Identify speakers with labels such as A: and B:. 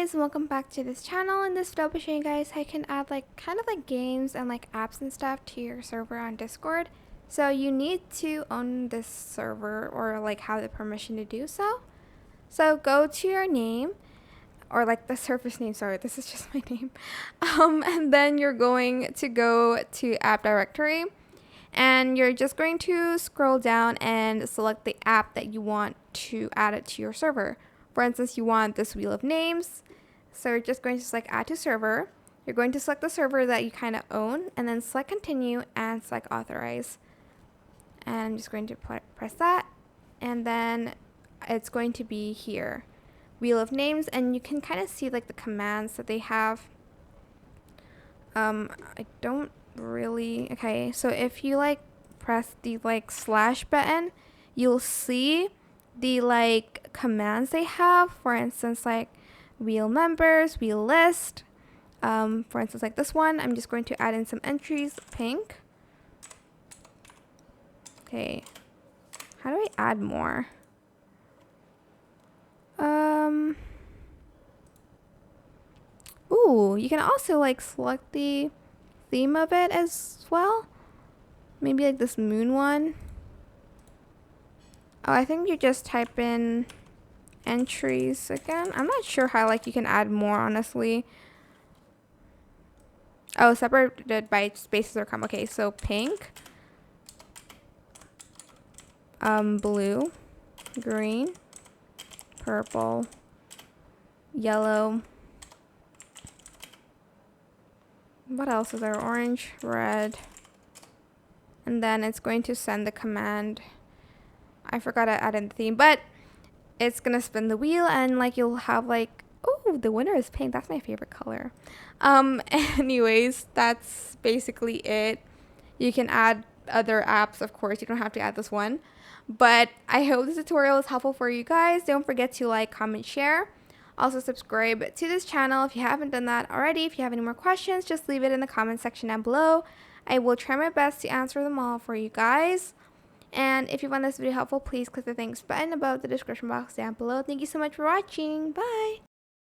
A: guys, and welcome back to this channel. In this video I'll be showing you guys how you can add kind of games and apps and stuff to your server on Discord. So you need to own this server or have the permission to do so. So go to your name or the server's name, sorry, this is just my name. And then you're going to go to app directory and you're just going to scroll down and select the app that you want to add it to your server. For instance, you want this wheel of names, so you're just going to select add to server. You're going to select the server that you kind of own and then select continue and select authorize. And I'm just going to press that, and then it's going to be here, wheel of names, and you can kind of see the commands that they have. I don't really, okay, so if you press the slash button, you'll see the commands they have. For instance, wheel members, wheel list. For instance, this one, I'm just going to add in some entries, pink. Okay, how do I add more? Ooh, you can also select the theme of it as well. Maybe this moon one. Oh, I think you just type in entries again. I'm not sure how you can add more, honestly. Oh, separated by spaces or comma. Okay, so pink, blue, green, purple, yellow. What else is there? Orange, red. And then it's going to send the command. I forgot to add in the theme, but it's gonna spin the wheel and you'll have oh, the winner is pink. That's my favorite color. Anyways, that's basically it. You can add other apps, of course. You don't have to add this one, but I hope this tutorial is helpful for you guys. Don't forget to like, comment, share. Also subscribe to this channel if you haven't done that already. If you have any more questions, just leave it in the comment section down below. I will try my best to answer them all for you guys. And if you found this video helpful, please click the thanks button above the description box down below. Thank you so much for watching. Bye!